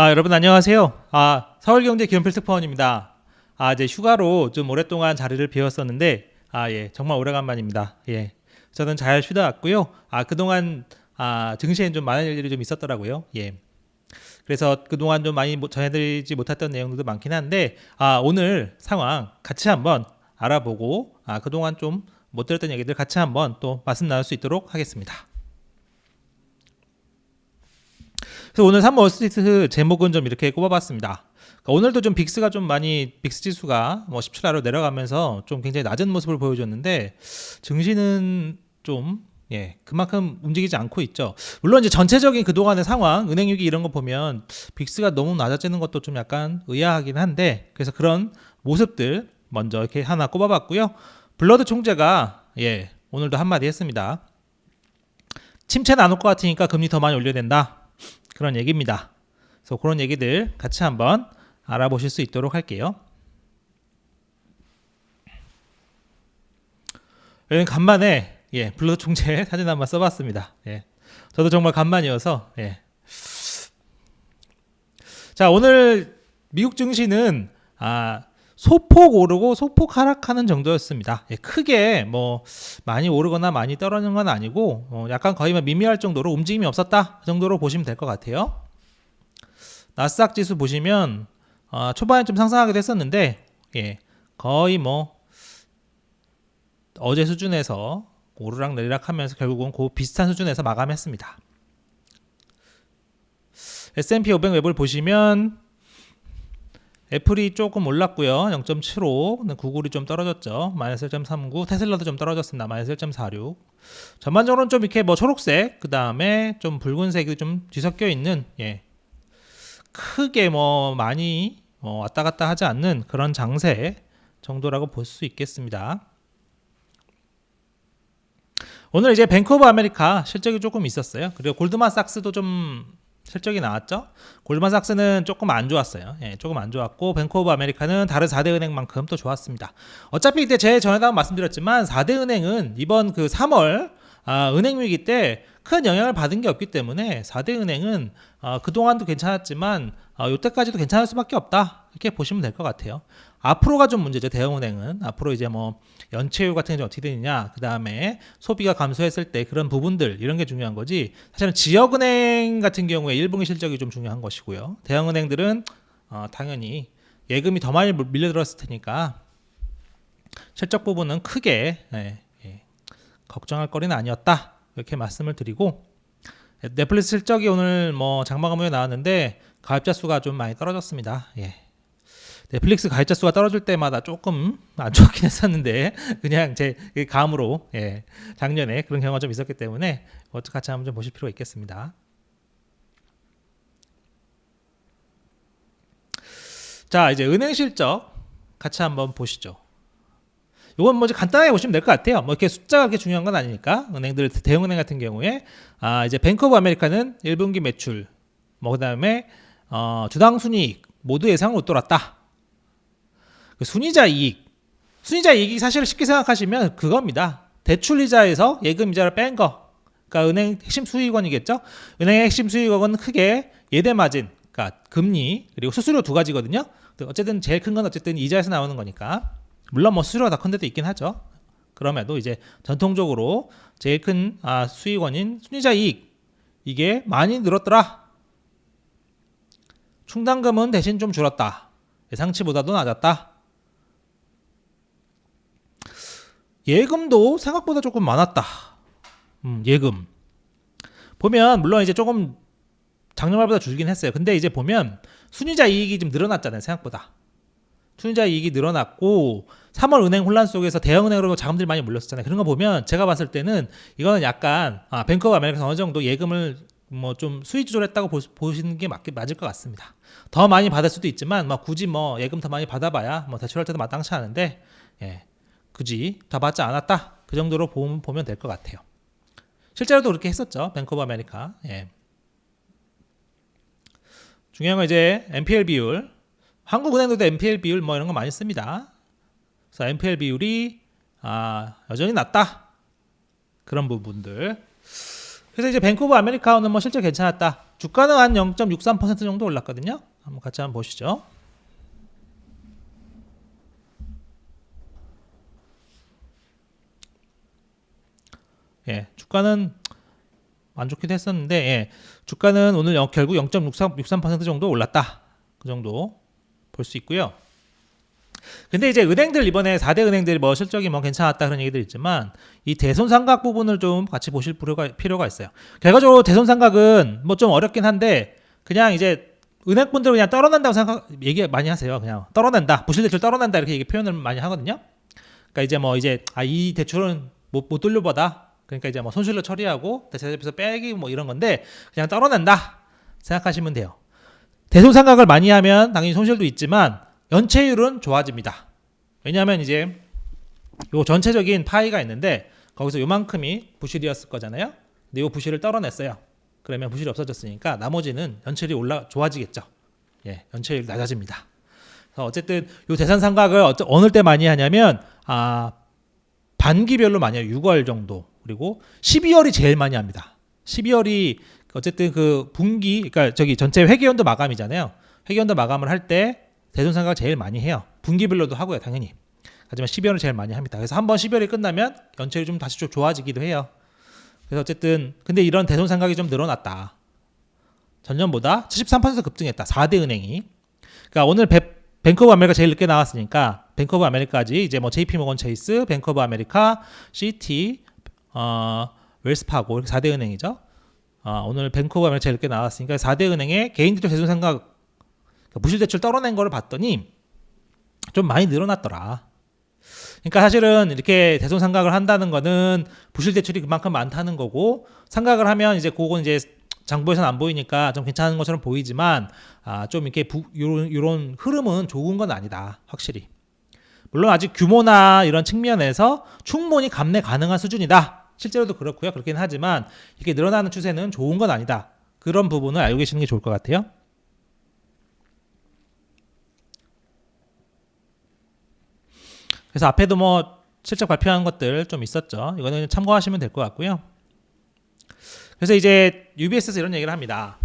여러분 안녕하세요. 서울경제기업필특파원입니다. 이제 휴가로 좀 오랫동안 자리를 비웠었는데, 예, 정말 오래간만입니다. 예, 저는 잘 쉬다 왔고요. 그동안 증시엔 좀 많은 일들이 좀 있었더라고요. 예, 그래서 그동안 좀 많이 전해드리지 못했던 내용들도 많긴 한데, 오늘 상황 같이 한번 알아보고, 그동안 좀 못 들었던 얘기들 같이 한번 또 말씀 나눌 수 있도록 하겠습니다. 그래서 오늘 3월스트리트 제목은 좀 이렇게 꼽아봤습니다. 그러니까 오늘도 좀 빅스가 좀 많이 빅스 지수가 17하로 내려가면서 좀 굉장히 낮은 모습을 보여줬는데 증시는 좀 그만큼 움직이지 않고 있죠. 물론 이제 전체적인 그동안의 상황, 은행 위기 이런 거 보면 빅스가 너무 낮아지는 것도 좀 약간 의아하긴 한데, 그래서 그런 모습들 먼저 이렇게 하나 꼽아봤고요. 블러드 총재가 오늘도 한마디 했습니다. 침체 나눌 것 같으니까 금리 더 많이 올려야 된다. 그런 얘기입니다. 그래서 그런 얘기들 같이 한번 알아보실 수 있도록 할게요. 여기 간만에 블러드 총재 사진 한번 써봤습니다. 저도 정말 간만이어서 자, 오늘 미국 증시는 소폭 오르고 소폭 하락하는 정도였습니다. 크게 뭐 많이 오르거나 많이 떨어지는 건 아니고 약간 거의 미미할 정도로 움직임이 없었다, 그 정도로 보시면 될 것 같아요. 나스닥 지수 보시면 초반에 좀 상승하기도 했었는데 거의 뭐 어제 수준에서 오르락 내리락 하면서 결국은 그 비슷한 수준에서 마감했습니다. S&P 500 웹을 보시면 애플이 조금 올랐고요. 0.75. 구글이 좀 떨어졌죠. 마이너스 1.39. 테슬라도 좀 떨어졌습니다. 마이너스 1.46. 전반적으로는 좀 이렇게 뭐 초록색, 그 다음에 좀 붉은색이 좀 뒤섞여 있는, 크게 뭐 많이 왔다 갔다 하지 않는 그런 장세 정도라고 볼 수 있겠습니다. 오늘 이제 뱅크 오브 아메리카 실적이 조금 있었어요. 그리고 골드만삭스도 좀 실적이 나왔죠. 골드만삭스는 조금 안 좋았어요. 조금 안 좋았고 뱅크 오브 아메리카는 다른 4대 은행만큼 또 좋았습니다. 어차피 이때 제 전에도 한번 말씀드렸지만 4대 은행은 이번 그 3월 은행 위기 때 큰 영향을 받은 게 없기 때문에 4대 은행은 그동안도 괜찮았지만 이때까지도 괜찮을 수밖에 없다, 이렇게 보시면 될 것 같아요. 앞으로가 좀 문제죠. 대형은행은 앞으로 이제 뭐 연체율 같은 게 어떻게 되느냐, 그 다음에 소비가 감소했을 때 그런 부분들, 이런 게 중요한 거지. 사실은 지역은행 같은 경우에 1분기 실적이 좀 중요한 것이고요. 대형은행들은 당연히 예금이 더 많이 밀려들었을 테니까 실적 부분은 크게 걱정할 거리는 아니었다, 이렇게 말씀을 드리고, 넷플릭스 실적이 오늘 뭐 장마감 후에 나왔는데 가입자 수가 좀 많이 떨어졌습니다. 넷플릭스 가입자 수가 떨어질 때마다 조금 안 좋긴 했었는데 그냥 제 감으로 작년에 그런 경우가 좀 있었기 때문에 어떻게 같이 한번 좀 보실 필요가 있겠습니다. 자, 이제 은행 실적 같이 한번 보시죠. 이건 뭐 간단하게 보시면 될 것 같아요. 뭐 이렇게 숫자가 그렇게 중요한 건 아니니까. 은행들, 대형은행 같은 경우에 이제 뱅크 오브 아메리카는 1분기 매출, 뭐 그다음에 주당 순이익 모두 예상을 웃돌았다. 순이자 이익이 사실 쉽게 생각하시면 그겁니다. 대출이자에서 예금 이자를 뺀 거. 그러니까 은행 핵심 수익원이겠죠. 은행의 핵심 수익원은 크게 예대 마진, 그러니까 금리, 그리고 수수료 두 가지거든요. 어쨌든 제일 큰 건 어쨌든 이자에서 나오는 거니까. 물론 뭐 수수료가 더 큰 데도 있긴 하죠. 그럼에도 이제 전통적으로 제일 큰 수익원인 순이자 이익, 이게 많이 늘었더라. 충당금은 대신 좀 줄었다. 예상치보다도 낮았다. 예금도 생각보다 조금 많았다. 예금 보면 물론 이제 조금 작년 말보다 줄긴 했어요. 근데 이제 보면 순이자 이익이 좀 늘어났잖아요. 생각보다 순이자 이익이 늘어났고 3월 은행 혼란 속에서 대형은행으로 자금들이 많이 몰렸었잖아요. 그런 거 보면 제가 봤을 때는 이거는 약간 뱅크 오브 아메리카에서 어느 정도 예금을 뭐 좀 수익 조절했다고 보시는 게 맞을 것 같습니다. 더 많이 받을 수도 있지만 뭐 굳이 뭐 예금 더 많이 받아봐야 뭐 대출할 때도 마땅치 않은데 굳이 더 받지 않았다, 그 정도로 보면 될 것 같아요. 실제로도 그렇게 했었죠. 뱅크 오브 아메리카. 중요한 건 이제 NPL 비율, 한국은행도 NPL 비율 뭐 이런 거 많이 씁니다. 그래서 NPL 비율이 여전히 낮다, 그런 부분들. 그래서 이제 뱅크 오브 아메리카는 뭐 실제 괜찮았다. 주가는 한 0.63% 정도 올랐거든요. 한번 같이 한번 보시죠. 예, 주가는 안 좋기도 했었는데, 예, 주가는 오늘 결국 0.63% 정도 올랐다. 그 정도 볼 수 있고요. 근데 이제 은행들 이번에 4대 은행들이 뭐 실적이 뭐 괜찮았다 그런 얘기들 있지만 이 대손상각 부분을 좀 같이 보실 필요가 있어요. 결과적으로 대손상각은 뭐 좀 어렵긴 한데 그냥 이제 은행분들 그냥 떨어난다고 얘기 많이 하세요. 그냥 떨어낸다, 부실대출 떨어낸다 이렇게 표현을 많이 하거든요. 그러니까 이제 뭐 이제 이 대출은 못 돌려받아. 그러니까 이제 뭐 손실로 처리하고 대체대표에서 빼기 뭐 이런 건데 그냥 떨어낸다 생각하시면 돼요. 대손상각을 많이 하면 당연히 손실도 있지만 연체율은 좋아집니다. 왜냐하면 이제 요 전체적인 파이가 있는데 거기서 요만큼이 부실이었을 거잖아요. 근데 요 부실을 떨어냈어요. 그러면 부실이 없어졌으니까 나머지는 연체율이 좋아지겠죠. 예, 연체율이 낮아집니다. 그래서 어쨌든 요 대산상각을 어느 때 많이 하냐면 반기별로 많이 해요. 6월 정도 그리고 12월이 제일 많이 합니다. 12월이 어쨌든 그 분기 그러니까 저기 전체 회계연도 마감이잖아요. 회계연도 마감을 할 때 대손상각을 제일 많이 해요. 분기별로도 하고요, 당연히. 하지만 12월을 제일 많이 합니다. 그래서 한번 12월이 끝나면 연체율이 좀 다시 좀 좋아지기도 해요. 그래서 어쨌든 근데 이런 대손상각이 좀 늘어났다. 전년보다 73% 급등했다. 4대 은행이. 그러니까 오늘 뱅크 오브 아메리카 제일 늦게 나왔으니까 뱅크 오브 아메리카지 이제 뭐 JP 모건 체이스, 뱅크 오브 아메리카, CT, 웰스파고 이렇게 4대 은행이죠. 오늘 뱅크 오브 아메리카 제일 늦게 나왔으니까 4대 은행의 개인들적 대손상각 무실대출 떨어낸 거를 봤더니 좀 많이 늘어났더라. 그러니까 사실은 이렇게 대손상각을 한다는 거는 부실대출이 그만큼 많다는 거고 상각을 하면 이제 그건 이제 장부에서는 안 보이니까 좀 괜찮은 것처럼 보이지만 좀 이렇게 이런 흐름은 좋은 건 아니다. 확실히. 물론 아직 규모나 이런 측면에서 충분히 감내 가능한 수준이다. 실제로도 그렇고요. 그렇긴 하지만 이렇게 늘어나는 추세는 좋은 건 아니다. 그런 부분을 알고 계시는 게 좋을 것 같아요. 그래서 앞에도 뭐 실적 발표한 것들 좀 있었죠. 이거는 참고하시면 될 것 같고요. 그래서 이제 UBS에서 이런 얘기를 합니다.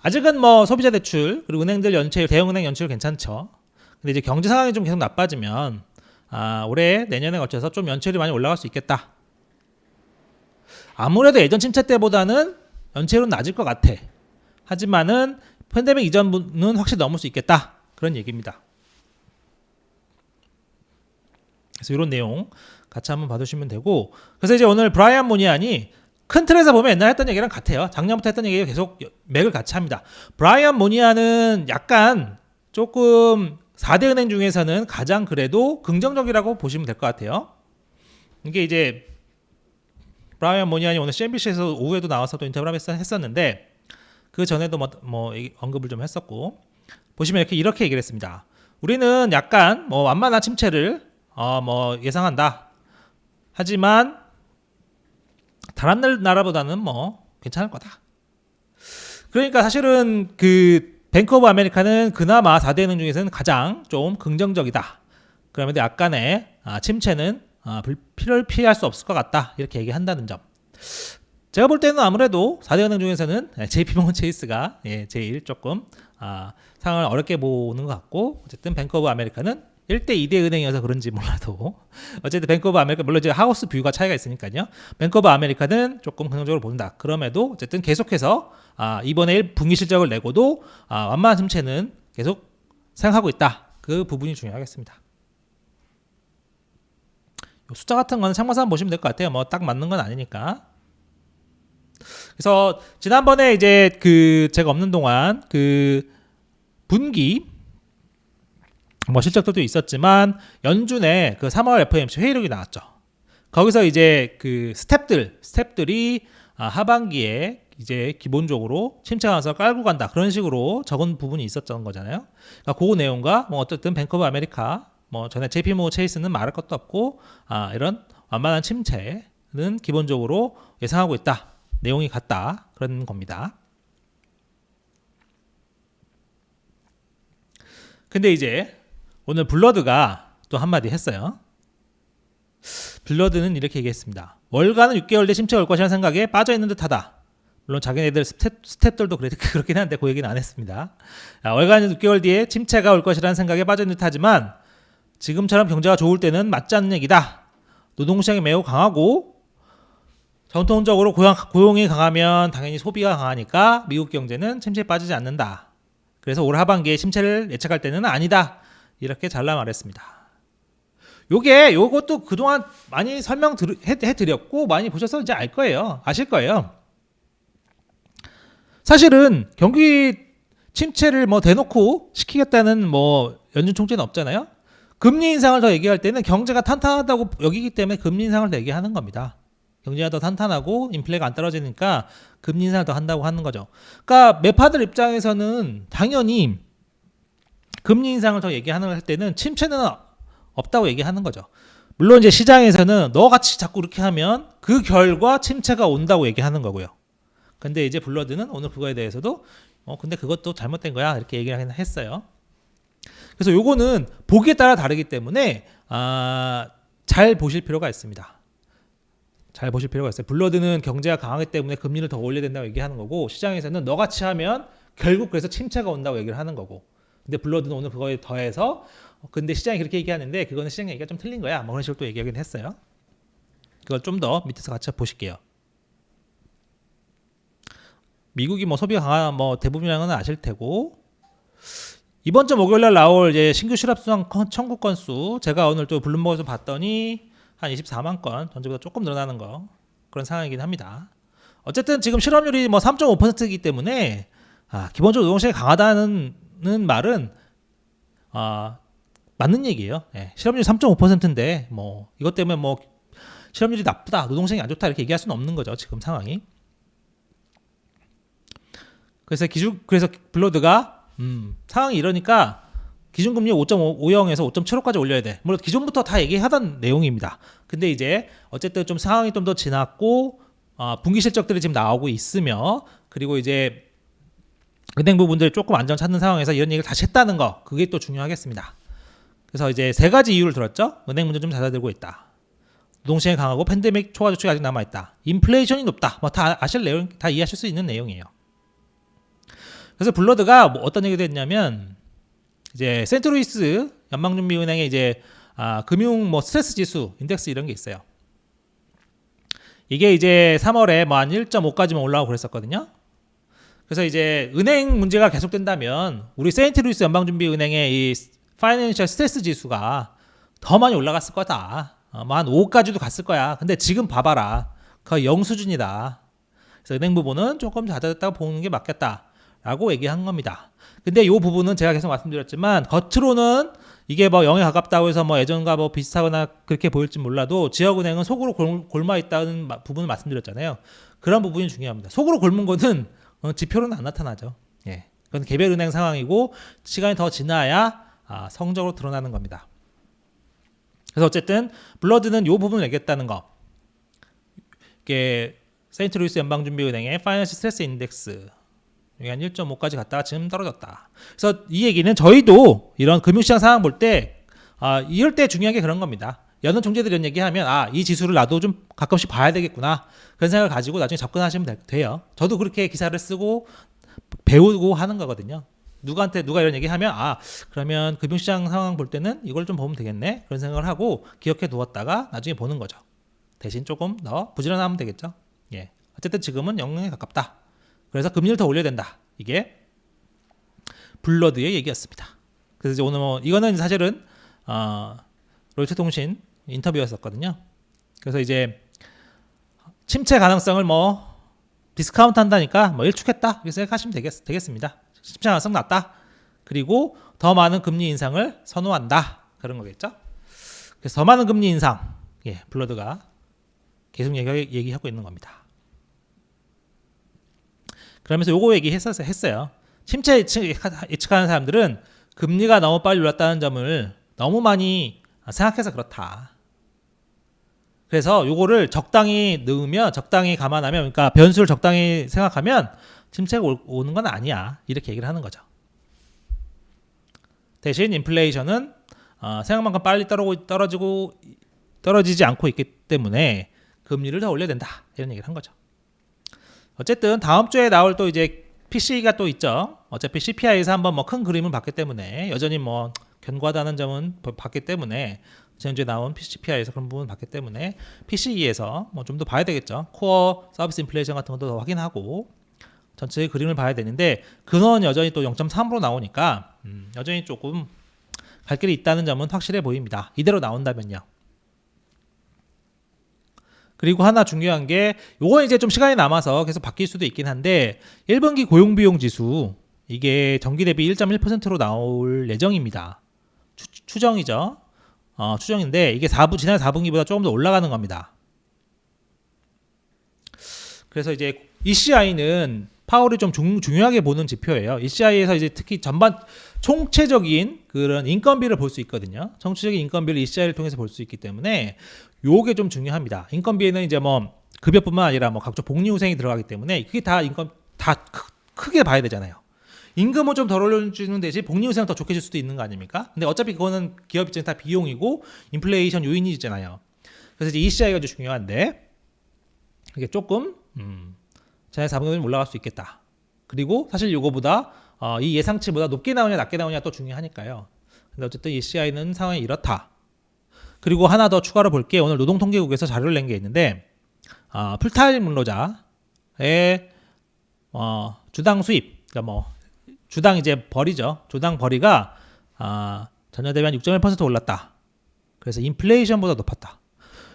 아직은 뭐 소비자 대출 그리고 은행들 연체율, 대형은행 연체율 괜찮죠. 근데 이제 경제 상황이 좀 계속 나빠지면 올해 내년에 거쳐서 좀 연체율이 많이 올라갈 수 있겠다. 아무래도 예전 침체 때보다는 연체율은 낮을 것 같아. 하지만은 팬데믹 이전은 확실히 넘을 수 있겠다. 그런 얘기입니다. 그래서 이런 내용 같이 한번 봐주시면 되고 그래서 이제 오늘 브라이언 모니안이 큰 틀에서 보면 옛날에 했던 얘기랑 같아요. 작년부터 했던 얘기가 계속 맥을 같이 합니다. 브라이언 모니안은 약간 조금 4대 은행 중에서는 가장 그래도 긍정적이라고 보시면 될 것 같아요. 이게 이제 브라이언 모니안이 오늘 CNBC에서 오후에도 나와서 또 인터뷰를 했었는데 그 전에도 뭐 언급을 좀 했었고 보시면 이렇게 얘기를 했습니다. 우리는 약간 뭐 완만한 침체를 뭐 예상한다. 하지만 다른 나라보다는 뭐 괜찮을 거다. 그러니까 사실은 그 뱅크 오브 아메리카는 그나마 4대 은행 중에서는 가장 좀 긍정적이다. 그러면 약간의 침체는 불필요를 피할 수 없을 것 같다. 이렇게 얘기한다는 점. 제가 볼 때는 아무래도 4대 은행 중에서는 JP모건 체이스가 제일 조금 상황을 어렵게 보는 것 같고 어쨌든 뱅크 오브 아메리카는 1대 2대 은행이어서 그런지 몰라도 어쨌든 뱅크 오브 아메리카 물론 이제 하우스 뷰가 차이가 있으니까요. 뱅크 오브 아메리카는 조금 긍정적으로 본다. 그럼에도 어쨌든 계속해서 이번에 분기 실적을 내고도 완만한 침체는 계속 생각하고 있다. 그 부분이 중요하겠습니다. 숫자 같은 거는 참고서 보시면 될 것 같아요. 뭐 딱 맞는 건 아니니까. 그래서 지난번에 이제 제가 없는 동안 분기 뭐 실적들도 있었지만 연준에 3월 FOMC 회의록이 나왔죠. 거기서 이제 스텝들이 하반기에 이제 기본적으로 침체 가능성을 깔고 간다 그런 식으로 적은 부분이 있었던 거잖아요. 그러니까 그 내용과 뭐 어쨌든 뱅크 오브 아메리카 뭐 전에 JP 모건 체이스는 말할 것도 없고 이런 완만한 침체는 기본적으로 예상하고 있다. 내용이 같다 그런 겁니다. 근데 이제 오늘 블러드가 또 한마디 했어요. 블러드는 이렇게 얘기했습니다. 월가는 6개월 내 침체가 올 것이라는 생각에 빠져있는 듯하다. 물론 자기네들 스텝들도 그렇긴 한데 그 얘기는 안 했습니다. 월간 6개월 뒤에 침체가 올 것이라는 생각에 빠진 듯하지만 지금처럼 경제가 좋을 때는 맞지 않는 얘기다. 노동시장이 매우 강하고 전통적으로 고용이 강하면 당연히 소비가 강하니까 미국 경제는 침체에 빠지지 않는다. 그래서 올 하반기에 침체를 예측할 때는 아니다. 이렇게 잘라 말했습니다. 요것도 그동안 많이 설명해드렸고 많이 보셔서 이제 알 거예요. 아실 거예요. 사실은 경기 침체를 뭐 대놓고 시키겠다는 뭐 연준 총재는 없잖아요. 금리 인상을 더 얘기할 때는 경제가 탄탄하다고 여기기 때문에 금리 인상을 더 얘기하는 겁니다. 경제가 더 탄탄하고 인플레가 안 떨어지니까 금리 인상을 더 한다고 하는 거죠. 그러니까 매파들 입장에서는 당연히 금리 인상을 더 얘기하는 때는 침체는 없다고 얘기하는 거죠. 물론 이제 시장에서는 너같이 자꾸 이렇게 하면 그 결과 침체가 온다고 얘기하는 거고요. 근데 이제 블러드는 오늘 그거에 대해서도 근데 그것도 잘못된 거야 이렇게 얘기를 하긴 했어요. 그래서 요거는 보기에 따라 다르기 때문에 잘 보실 필요가 있습니다. 잘 보실 필요가 있어요. 블러드는 경제가 강하기 때문에 금리를 더 올려야 된다고 얘기하는 거고 시장에서는 너같이 하면 결국 그래서 침체가 온다고 얘기를 하는 거고 근데 블러드는 오늘 그거에 더해서 근데 시장이 그렇게 얘기하는데 그거는 시장 얘기가 좀 틀린 거야 뭐 그런 식으로 또 얘기하긴 했어요. 그걸 좀 더 밑에서 같이 보실게요. 미국이 뭐 소비가 강한 뭐 대부분이라는 건 아실 테고 이번 주 목요일날 나올 이제 신규 실업수당 청구 건수 제가 오늘 또 블룸버그에서 봤더니 한 24만 건 전주보다 조금 늘어나는 거 그런 상황이긴 합니다. 어쨌든 지금 실업률이 뭐 3.5%이기 때문에 기본적으로 노동시장이 강하다는 말은 맞는 얘기예요. 예, 실업률이 3.5%인데 뭐 이것 때문에 뭐 실업률이 나쁘다, 노동시장이 안 좋다 이렇게 얘기할 수는 없는 거죠. 지금 상황이. 그래서 블러드가 상황이 이러니까 기준금리 5.50에서 5.75까지 올려야 돼. 물론 기존부터 다 얘기하던 내용입니다. 근데 이제 어쨌든 좀 상황이 좀 더 지났고 분기 실적들이 지금 나오고 있으며 그리고 이제 은행 부분들 조금 안정 찾는 상황에서 이런 얘기를 다시 했다는 거 그게 또 중요하겠습니다. 그래서 이제 세 가지 이유를 들었죠. 은행 문제 좀 잦아들고 있다. 노동시장이 강하고 팬데믹 초과 저축이 아직 남아 있다. 인플레이션이 높다. 뭐 다 아실 내용, 다 이해하실 수 있는 내용이에요. 그래서 블러드가 뭐 어떤 얘기도 했냐면 이제 센트루이스 연방준비은행의 이제 금융 뭐 스트레스 지수 인덱스 이런 게 있어요. 이게 이제 3월에 뭐 한 1.5까지만 올라오고 그랬었거든요. 그래서 이제 은행 문제가 계속된다면 우리 세인트루이스 연방준비은행의 이 파이낸셜 스트레스 지수가 더 많이 올라갔을 거다. 뭐 한 5까지도 갔을 거야. 근데 지금 봐봐라. 거의 0 수준이다. 그래서 은행 부분은 조금 잦아졌다고 보는 게 맞겠다라고 얘기한 겁니다. 근데 이 부분은 제가 계속 말씀드렸지만 겉으로는 이게 뭐 0에 가깝다고 해서 뭐 예전과 뭐 비슷하거나 그렇게 보일지 몰라도 지역은행은 속으로 골마 있다는 부분을 말씀드렸잖아요. 그런 부분이 중요합니다. 속으로 골문 거는 지표로는 안 나타나죠. 예, 그건 개별 은행 상황이고 시간이 더 지나야 성적으로 드러나는 겁니다. 그래서 어쨌든 블러드는 이 부분을 얘기했다는 거. 이게 세인트루이스 연방준비은행의 파이낸셜 스트레스 인덱스 여기 한 1.5까지 갔다가 지금 떨어졌다. 그래서 이 얘기는 저희도 이런 금융시장 상황 볼 때 이럴 때 중요한 게 그런 겁니다. 여느 총재들이 이런 얘기하면 이 지수를 나도 좀 가끔씩 봐야 되겠구나 그런 생각을 가지고 나중에 접근하시면 돼요. 저도 그렇게 기사를 쓰고 배우고 하는 거거든요. 누가 이런 얘기하면 그러면 금융시장 상황 볼 때는 이걸 좀 보면 되겠네 그런 생각을 하고 기억해 두었다가 나중에 보는 거죠. 대신 조금 더 부지런하면 되겠죠. 예, 어쨌든 지금은 0에 가깝다. 그래서 금리를 더 올려야 된다. 이게 블러드의 얘기였습니다. 그래서 이제 오늘 뭐 이거는 사실은 로이터 통신 인터뷰였었거든요. 그래서 이제 침체 가능성을 뭐 디스카운트 한다니까 뭐 일축했다 이렇게 생각하시면 되겠습니다. 침체 가능성 낮다. 그리고 더 많은 금리 인상을 선호한다. 그런 거겠죠. 그래서 더 많은 금리 인상 블러드가 계속 얘기하고 있는 겁니다. 그러면서 요거 얘기했어요. 침체 예측하는 사람들은 금리가 너무 빨리 올랐다는 점을 너무 많이 생각해서 그렇다. 그래서 요거를 적당히 넣으면 적당히 감안하면 그러니까 변수를 적당히 생각하면 침체가 오는 건 아니야. 이렇게 얘기를 하는 거죠. 대신 인플레이션은 생각만큼 빨리 떨어지지 않고 있기 때문에 금리를 더 올려야 된다. 이런 얘기를 한 거죠. 어쨌든 다음 주에 나올 또 이제 PC가 또 있죠. 어차피 CPI에서 한번 뭐 큰 그림을 봤기 때문에 여전히 뭐 견고하다는 점은 봤기 때문에 지난주에 나온 CPI에서 그런 부분 봤기 때문에 PCE에서 뭐 좀 더 봐야 되겠죠. 코어 서비스 인플레이션 같은 것도 더 확인하고 전체의 그림을 봐야 되는데 근원 여전히 또 0.3으로 나오니까 여전히 조금 갈 길이 있다는 점은 확실해 보입니다. 이대로 나온다면요. 그리고 하나 중요한 게 요건 이제 좀 시간이 남아서 계속 바뀔 수도 있긴 한데 1분기 고용비용 지수 이게 전기 대비 1.1%로 나올 예정입니다. 추정이죠. 추정인데 이게 지난 4분기보다 조금 더 올라가는 겁니다. 그래서 이제 ECI는 파월이 좀 중요하게 보는 지표예요. ECI에서 이제 특히 전반 총체적인 그런 인건비를 볼 수 있거든요. 총체적인 인건비를 ECI를 통해서 볼 수 있기 때문에 요게 좀 중요합니다. 인건비에는 이제 뭐 급여뿐만 아니라 뭐 각종 복리후생이 들어가기 때문에 그게 다 크게 봐야 되잖아요. 임금은 좀 덜 올려주는 대신 복리후생은 더 좋게 줄 수도 있는 거 아닙니까? 근데 어차피 그거는 기업 입장에서 다 비용이고 인플레이션 요인이잖아요. 그래서 이제 ECI가 좀 중요한데 이게 조금 지난 4분기는 올라갈 수 있겠다. 그리고 사실 요거보다 이 예상치보다 높게 나오냐 낮게 나오냐 또 중요하니까요. 근데 어쨌든 ECI는 상황이 이렇다. 그리고 하나 더 추가로 볼게. 오늘 노동통계국에서 자료를 낸 게 있는데 풀타임 근로자의 주당 수입, 그러니까 뭐 주당 이제 벌이죠. 주당 벌이가 전년 대비 한 6.1% 올랐다. 그래서 인플레이션보다 높았다.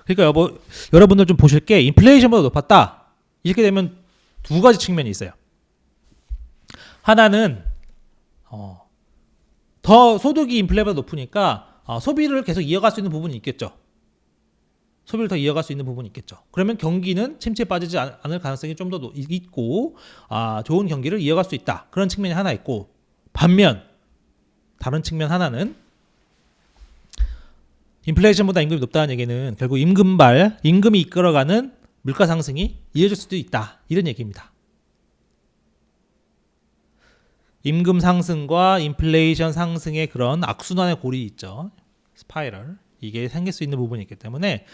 그러니까 여러분들 좀 보실 게 인플레이션보다 높았다. 이렇게 되면 두 가지 측면이 있어요. 하나는 더 소득이 인플레보다 높으니까 소비를 계속 이어갈 수 있는 부분이 있겠죠. 소비를 더 이어갈 수 있는 부분이 있겠죠. 그러면 경기는 침체에 빠지지 않을 가능성이 좀 더 있고 좋은 경기를 이어갈 수 있다. 그런 측면이 하나 있고 반면 다른 측면 하나는 인플레이션보다 임금이 높다는 얘기는 결국 임금이 이끌어가는 물가 상승이 이어질 수도 있다. 이런 얘기입니다. 임금 상승과 인플레이션 상승의 그런 악순환의 골이 있죠. 스파이럴. 이게 생길 수 있는 부분이 있기 때문에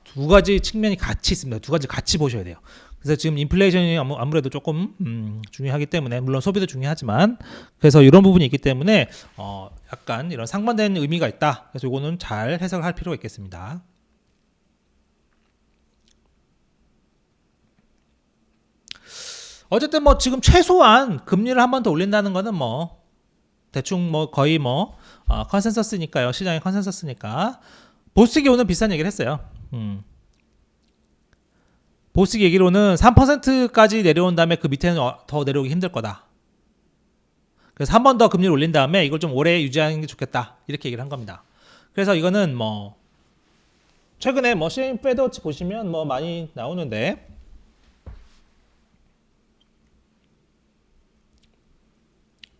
두 가지 측면이 같이 있습니다. 두 가지 같이 보셔야 돼요. 그래서 지금 인플레이션이 아무래도 조금 중요하기 때문에 물론 소비도 중요하지만 그래서 이런 부분이 있기 때문에 약간 이런 상반된 의미가 있다. 그래서 이거는 잘 해석을 할 필요가 있겠습니다. 어쨌든 뭐 지금 최소한 금리를 한 번 더 올린다는 거는 뭐 대충 뭐 거의 뭐 컨센서스니까요. 시장의 컨센서스니까 보스틱이 오늘 비싼 얘기를 했어요. 보스틱 얘기로는 3%까지 내려온 다음에 그 밑에는 더 내려오기 힘들 거다. 그래서 한 번 더 금리를 올린 다음에 이걸 좀 오래 유지하는 게 좋겠다. 이렇게 얘기를 한 겁니다. 그래서 이거는 뭐 최근에 뭐 CM 패드워치 보시면 뭐 많이 나오는데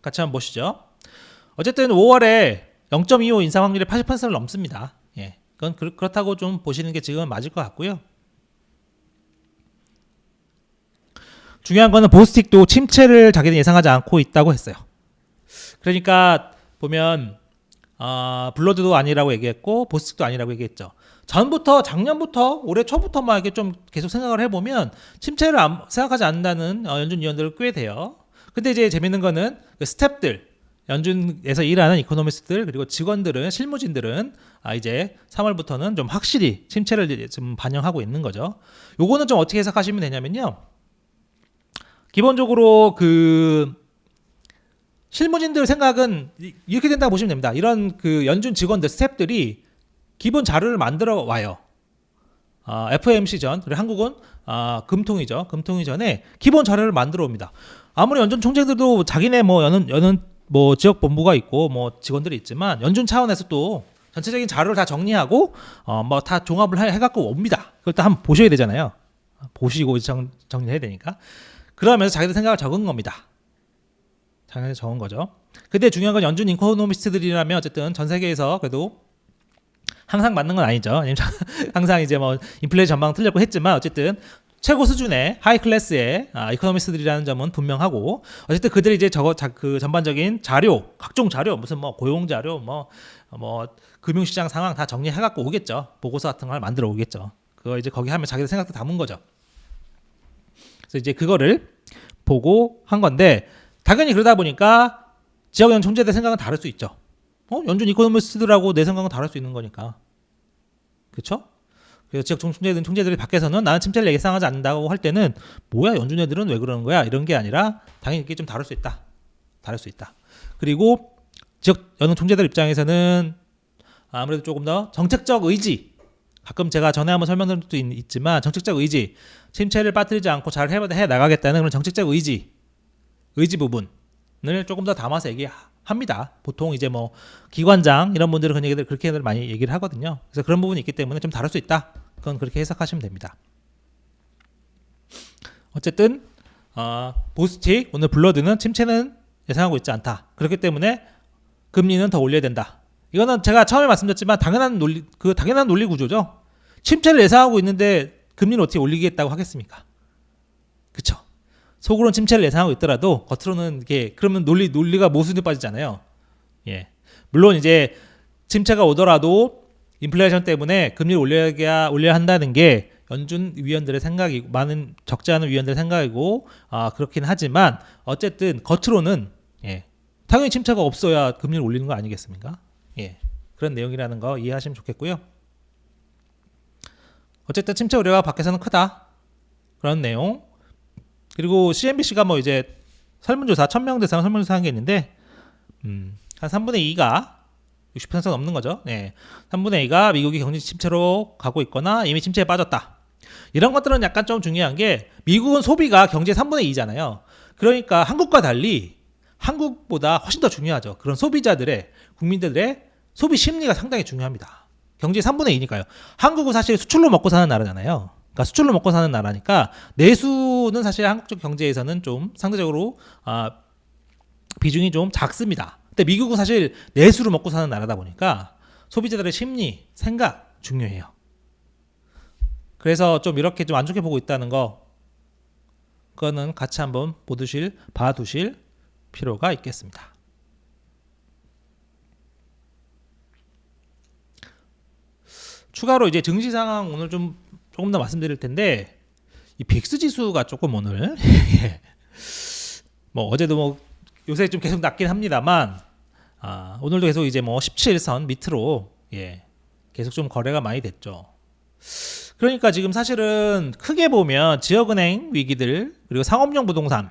같이 한번 보시죠. 어쨌든 5월에 0.25 인상 확률이 80%를 넘습니다. 예, 그건 그렇다고 좀 보시는 게 지금 맞을 것 같고요. 중요한 거는 보스틱도 침체를 자기는 예상하지 않고 있다고 했어요. 그러니까 보면 블러드도 아니라고 얘기했고 보스틱도 아니라고 얘기했죠. 작년부터 올해 초부터만 이렇게 좀 계속 생각을 해보면 침체를 생각하지 않는다는 연준 위원들 꽤 돼요. 근데 이제 재밌는 거는 그 스텝들 연준에서 일하는 이코노미스트들 그리고 직원들은 실무진들은 이제 3월부터는 좀 확실히 침체를 좀 반영하고 있는 거죠. 요거는 좀 어떻게 해석하시면 되냐면요. 기본적으로 그 실무진들 생각은 이렇게 된다고 보시면 됩니다. 이런 그 연준 직원들 스텝들이 기본 자료를 만들어 와요. FOMC 전 그리고 한국은 금통이죠. 금통위 전에 기본 자료를 만들어 옵니다. 아무리 연준 총재들도 자기네 뭐 여는 뭐 지역 본부가 있고 뭐 직원들이 있지만 연준 차원에서 또 전체적인 자료를 다 정리하고 뭐 다 종합을 해갖고 옵니다. 그걸 또 한번 보셔야 되잖아요. 보시고 정리해야 되니까. 그러면서 자기들 생각을 적은 겁니다. 자기들 적은 거죠. 근데 중요한 건 연준 이코노미스트들이라면 어쨌든 전 세계에서 그래도 항상 맞는 건 아니죠. 항상 이제 뭐 인플레이션 전망 틀렸고 했지만 어쨌든 최고 수준의 하이 클래스의 이코노미스트들이라는 점은 분명하고 어쨌든 그들이 이제 그 전반적인 자료, 각종 자료, 무슨 뭐 고용 자료, 뭐 금융시장 상황 다 정리해갖고 오겠죠. 보고서 같은 걸 만들어 오겠죠. 그거 이제 거기 하면 자기들 생각도 담은 거죠. 그래서 이제 그거를 보고 한 건데 당연히 그러다 보니까 지역 연준 총재들 생각은 다를 수 있죠. 연준 이코노미스트들하고 내 생각은 다를 수 있는 거니까. 그렇죠? 그래서 지역 총재들이 밖에서는 나는 침체를 예상하지 않는다고 할 때는 뭐야 연준 애들은 왜 그러는 거야 이런 게 아니라 당연히 이게 좀 다를 수 있다. 다를 수 있다. 그리고 지역 연준 총재들 입장에서는 아무래도 조금 더 정책적 의지, 가끔 제가 전에 한번 설명드린 적도 있지만 정책적 의지, 침체를 빠뜨리지 않고 잘 해 나가겠다는 그런 정책적 의지 부분을 조금 더 담아서 얘기합니다. 보통 이제 뭐 기관장 이런 분들은 그런 얘기들 그렇게 많이 얘기를 하거든요. 그래서 그런 부분이 있기 때문에 좀 다를 수 있다. 그건 그렇게 해석하시면 됩니다. 어쨌든 보스틱 오늘 블러드는 침체는 예상하고 있지 않다. 그렇기 때문에 금리는 더 올려야 된다. 이거는 제가 처음에 말씀드렸지만 당연한 논리 구조죠. 침체를 예상하고 있는데 금리를 어떻게 올리겠다고 하겠습니까? 그렇죠. 속으로는 침체를 예상하고 있더라도 겉으로는 이게 그러면 논리가 모순에 빠지잖아요. 예. 물론 이제 침체가 오더라도 인플레이션 때문에 금리를 올려야 한다는 게 연준 위원들의 생각이고 많은 적지 않은 위원들의 생각이고 그렇긴 하지만 어쨌든 겉으로는 당연히 침체가 없어야 금리를 올리는 거 아니겠습니까? 그런 내용이라는 거 이해하시면 좋겠고요. 어쨌든 침체 우려가 밖에서는 크다. 그런 내용. 그리고 CNBC가 뭐 이제 설문조사 1000명 대상 설문조사 한 게 있는데 한 3분의 2가 60% 넘는 거죠. 3분의 2가 미국이 경제 침체로 가고 있거나 이미 침체에 빠졌다. 이런 것들은 약간 좀 중요한 게 미국은 소비가 경제 3분의 2잖아요. 그러니까 한국과 달리 한국보다 훨씬 더 중요하죠. 그런 소비자들의 국민들의 소비 심리가 상당히 중요합니다. 경제 3분의 2니까요. 한국은 사실 수출로 먹고 사는 나라잖아요. 그러니까 수출로 먹고 사는 나라니까 내수는 사실 한국 쪽 경제에서는 좀 상대적으로 비중이 좀 작습니다. 근데 미국은 사실 내수로 먹고 사는 나라다 보니까 소비자들의 심리, 생각 중요해요. 그래서 좀 이렇게 좀 안 좋게 보고 있다는 거 그거는 같이 한번 봐두실 필요가 있겠습니다. 추가로 이제 증시 상황 오늘 조금 더 말씀드릴 텐데 이 빅스 지수가 조금 오늘 뭐 어제도 뭐 요새 좀 계속 낮긴 합니다만 오늘도 계속 이제 뭐 17선 밑으로 계속 좀 거래가 많이 됐죠. 그러니까 지금 사실은 크게 보면 지역은행 위기들 그리고 상업용 부동산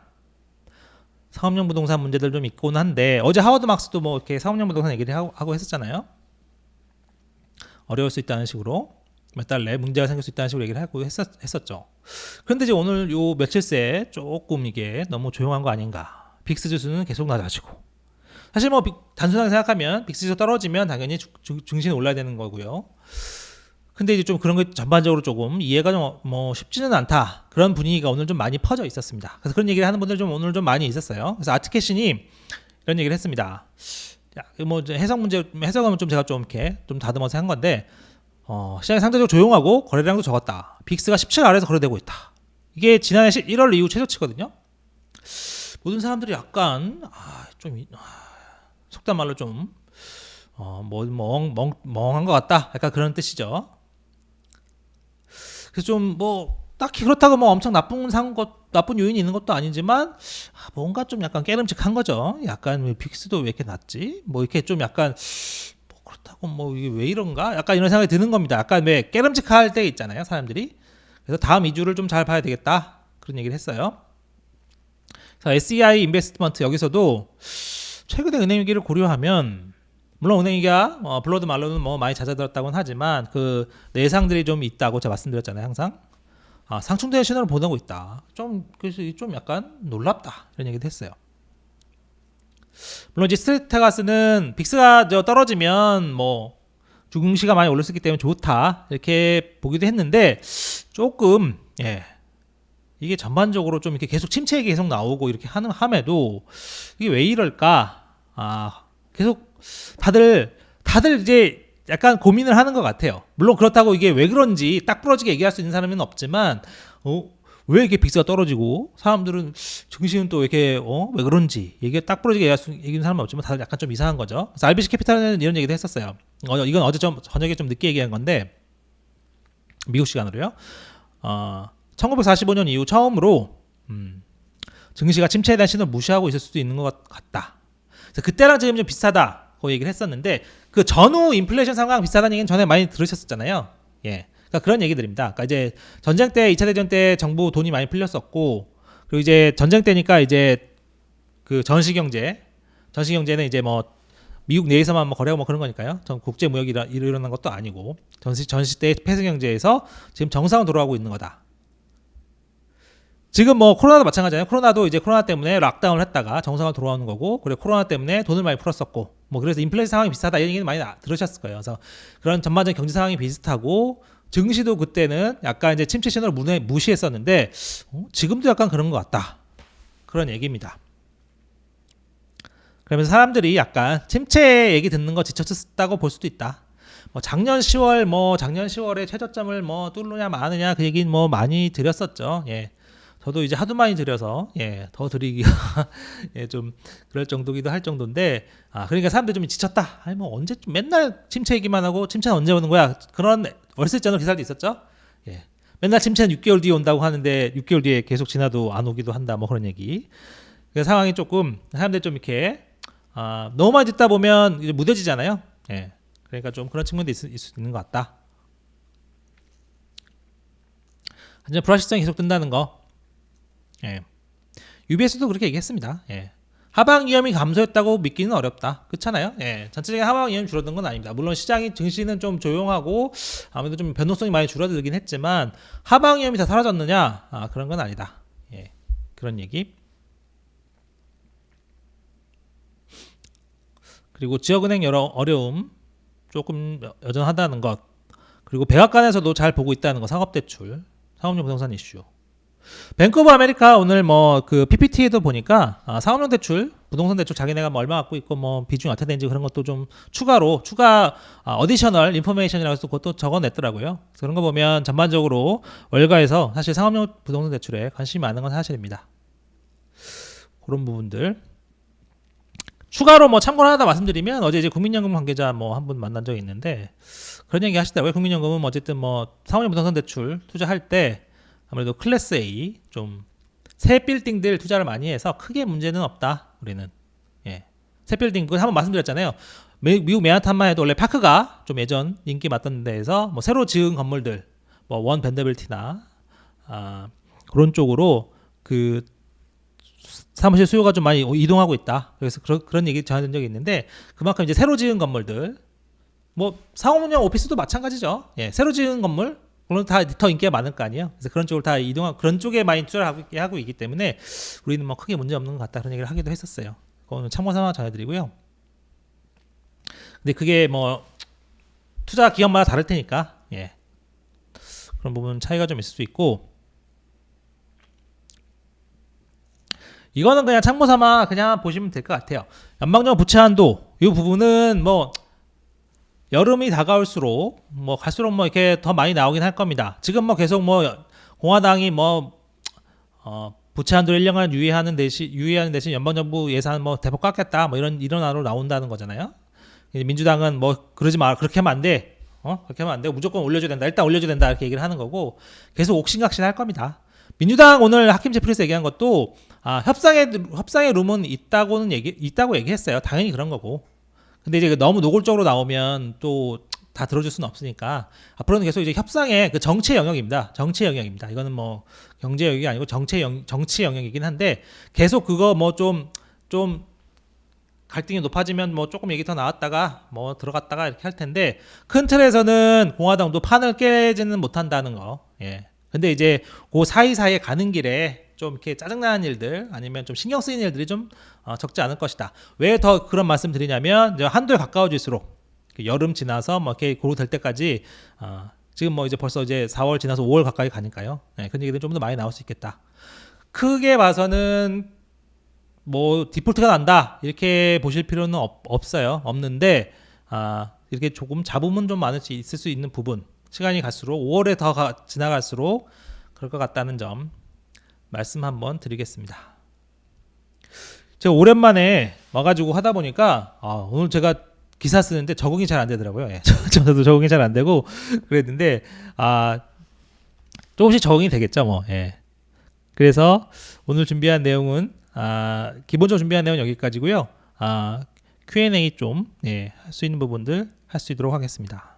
문제들 좀 있곤 한데 어제 하워드 막스도 뭐 이렇게 상업용 부동산 얘기를 하고 했었잖아요. 어려울 수 있다는 식으로 몇 달 내에 문제가 생길 수 있다는 식으로 얘기를 하고 했었죠. 그런데 이제 오늘 요 며칠 새 조금 이게 너무 조용한 거 아닌가. 빅스 지수는 계속 낮아지고 사실 뭐 단순하게 생각하면 빅스 지수 떨어지면 당연히 증시는 올라야 되는 거고요. 근데 이제 좀 그런 게 전반적으로 조금 이해가 좀 뭐 쉽지는 않다. 그런 분위기가 오늘 좀 많이 퍼져 있었습니다. 그래서 그런 얘기를 하는 분들 좀 오늘 좀 많이 있었어요. 그래서 아트캐신이 이런 얘기를 했습니다. 뭐 해석은 좀 제가 좀 이렇게 좀 다듬어서 한 건데 시장이 상대적으로 조용하고 거래량도 적었다. 빅스가 17 아래에서 거래되고 있다. 이게 지난해 1월 이후 최저치거든요. 모든 사람들이 약간 속단 말로 좀 멍한 것 같다. 약간 그런 뜻이죠. 그래서 좀 뭐 딱히 그렇다고 뭐 엄청 나쁜 요인이 있는 것도 아니지만 뭔가 좀 약간 깨름직한 거죠. 약간 빅스도 왜 이렇게 낮지? 뭐 이렇게 좀 약간 뭐 그렇다고 뭐 이게 왜 이런가? 약간 이런 생각이 드는 겁니다. 약간 왜 깨름직할 때 있잖아요, 사람들이. 그래서 다음 2주를 좀 잘 봐야 되겠다. 그런 얘기를 했어요. 그래서 SEI 인베스트먼트 여기서도 최근에 은행 위기를 고려하면 물론 은행위기가 블러드 말로는 뭐 많이 잦아들었다고는 하지만 그 내상들이 좀 있다고 제가 말씀드렸잖아요, 항상. 상충되는 신호를 보내고 있다. 그래서 좀 약간 놀랍다. 이런 얘기도 했어요. 물론 이제 스트레타가스는 빅스가 떨어지면 뭐 주금시가 많이 올랐기 때문에 좋다. 이렇게 보기도 했는데 조금 이게 전반적으로 좀 이렇게 계속 침체 얘기 계속 나오고 이렇게 함에도 이게 왜 이럴까? 계속 다들 이제 약간 고민을 하는 것 같아요. 물론 그렇다고 이게 왜 그런지 딱 부러지게 얘기할 수 있는 사람은 없지만 왜 이게 빅스가 떨어지고 사람들은 증시는 또 이렇게 왜 그런지 이게 딱 부러지게 얘기하는 사람은 없지만 다들 약간 좀 이상한 거죠. 그래서 RBC 캐피탈은 이런 얘기도 했었어요. 이건 어제 저녁에 좀 늦게 얘기한 건데 미국 시간으로요. 1945년 이후 처음으로 증시가 침체에 대한 신호를 무시하고 있을 수도 있는 것 같다. 그래서 그때랑 지금 좀 비슷하다고 얘기를 했었는데 그 전후 인플레이션 상황 비슷하다는 얘기는 전에 많이 들으셨었잖아요. 예. 그러니까 그런 얘기들입니다. 그러니까 이제 전쟁 때 2차 대전 때 정부 돈이 많이 풀렸었고 그리고 이제 전쟁 때니까 이제 그 전시경제는 이제 뭐 미국 내에서만 뭐 거래하고 뭐 그런 거니까요. 전 국제 무역이 일어난 것도 아니고 전시 때 폐쇄 경제에서 지금 정상으로 돌아가고 있는 거다. 지금 뭐 코로나도 마찬가지잖아요. 코로나도 이제 코로나 때문에 락다운을 했다가 정상으로 돌아오는 거고, 그리고 코로나 때문에 돈을 많이 풀었었고, 뭐 그래서 인플레이션 상황이 비슷하다 이런 얘기는 많이 들으셨을 거예요. 그래서 그런 전반적인 경제 상황이 비슷하고 증시도 그때는 약간 이제 침체 신호를 무시했었는데 지금도 약간 그런 것 같다. 그런 얘기입니다. 그러면서 사람들이 약간 침체 얘기 듣는 거 지쳤다고 볼 수도 있다. 뭐 작년 10월에 최저점을 뭐 뚫느냐 마느냐 그 얘기는 뭐 많이 드렸었죠. 예. 저도 이제 하도 많이 드려서 더 드리기가 예, 좀 그럴 정도기도 할 정도인데 그러니까 사람들이 좀 지쳤다. 아니 뭐 언제 좀 맨날 침체 얘기만 하고 침체는 언제 오는 거야? 그런 월세저널 기사도 있었죠. 예. 맨날 침체는 6개월 뒤에 온다고 하는데 6개월 뒤에 계속 지나도 안 오기도 한다. 뭐 그런 얘기. 그 상황이 조금 사람들이 좀 이렇게 너무 많이 듣다 보면 이제 무뎌지잖아요. 예. 그러니까 좀 그런 측면도 있을 수 있는 것 같다. 완전 불확실성이 계속 든다는 거. 예. UBS도 그렇게 얘기했습니다. 예. 하방 위험이 감소했다고 믿기는 어렵다. 그렇잖아요. 예. 전체적인 하방 위험이 줄어든 건 아닙니다. 물론 시장이 증시는 좀 조용하고 아무래도 좀 변동성이 많이 줄어들긴 했지만 하방 위험이 다 사라졌느냐? 그런 건 아니다. 예. 그런 얘기. 그리고 지역은행 여러 어려움 조금 여전하다는 것. 그리고 백악관에서도 잘 보고 있다는 거. 상업대출, 상업용 부동산 이슈. 뱅크 오브 아메리카 오늘 뭐 그 PPT에도 보니까 상업용 대출, 부동산 대출 자기네가 뭐 얼마 갖고 있고 뭐 비중이 어떻게 되는지 그런 것도 좀 추가 어디셔널 인포메이션이라고 해서 그것도 적어냈더라고요. 그런 거 보면 전반적으로 월가에서 사실 상업용 부동산 대출에 관심이 많은 건 사실입니다. 그런 부분들. 추가로 뭐 참고를 하나 말씀드리면 어제 이제 국민연금 관계자 뭐 한 분 만난 적이 있는데 그런 얘기 하시더라고요. 국민연금은 어쨌든 뭐 상업용 부동산 대출 투자할 때 아무래도 클래스 A 좀 새 빌딩들 투자를 많이 해서 크게 문제는 없다. 우리는 새 빌딩 그 한번 말씀드렸잖아요. 미국 맨하탄만 해도 원래 파크가 좀 예전 인기 많던 데에서 뭐 새로 지은 건물들 뭐 원 밴더빌트나 그런 쪽으로 그 사무실 수요가 좀 많이 이동하고 있다. 그래서 그런 얘기 전해드린 적이 있는데 그만큼 이제 새로 지은 건물들 뭐 상업용 오피스도 마찬가지죠. 새로 지은 건물 물론 다 더 인기가 많을 거 아니에요. 그래서 그런 쪽으로 다 이동하고 그런 쪽에 많이 투자를 하고 있기 때문에 우리는 뭐 크게 문제 없는 것 같다 그런 얘기를 하기도 했었어요. 그거는 참고 삼아 전해드리고요. 근데 그게 뭐 투자 기업마다 다를 테니까 그런 부분 차이가 좀 있을 수 있고 이거는 그냥 참고 삼아 그냥 보시면 될 것 같아요. 연방정 부채 한도 이 부분은 뭐 여름이 다가올수록 뭐 갈수록 뭐 이렇게 더 많이 나오긴 할 겁니다. 지금 뭐 계속 뭐 공화당이 뭐 부채 한도 1년간 유예하는 대신 연방정부 예산 뭐 대폭 깎겠다 뭐 이런 안으로 나온다는 거잖아요. 민주당은 뭐 그러지 마 그렇게 하면 안 돼. 그렇게 하면 안 돼. 무조건 올려줘야 된다. 일단 올려줘야 된다 이렇게 얘기를 하는 거고 계속 옥신각신 할 겁니다. 민주당 오늘 하킴 제프리스 얘기한 것도 협상의 룸은 있다고 얘기했어요. 당연히 그런 거고. 근데 이제 너무 노골적으로 나오면 또 다 들어줄 수는 없으니까 앞으로는 계속 이제 협상의 그 정치 영역입니다. 정치 영역입니다. 이거는 뭐 경제 영역이 아니고 정치 영역이긴 한데 계속 그거 뭐 좀 갈등이 높아지면 뭐 조금 얘기 더 나왔다가 뭐 들어갔다가 이렇게 할 텐데 큰 틀에서는 공화당도 판을 깨지는 못한다는 거. 근데 이제 그 사이사이에 가는 길에 좀 이렇게 짜증나는 일들 아니면 좀 신경 쓰이는 일들이 좀 적지 않을 것이다. 왜 더 그런 말씀 드리냐면 이제 한도에 가까워질수록 여름 지나서 뭐 이렇게 고루 될 때까지 지금 뭐 이제 벌써 이제 4월 지나서 5월 가까이 가니까요. 그런 얘기들 좀 더 많이 나올 수 있겠다. 크게 봐서는 뭐 디폴트가 난다 이렇게 보실 필요는 없어요. 없는데 이렇게 조금 잡음은 좀 있을 수 있는 부분. 시간이 갈수록 5월에 더 지나갈수록 그럴 것 같다는 점 말씀 한번 드리겠습니다. 제가 오랜만에 와가지고 하다 보니까 오늘 제가 기사 쓰는데 적응이 잘 안 되더라고요. 저도 적응이 잘 안 되고 그랬는데 조금씩 적응이 되겠죠 뭐. 그래서 오늘 준비한 내용은 기본적으로 준비한 내용은 여기까지고요. Q&A 좀 할 수 있는 부분들 할 수 있도록 하겠습니다.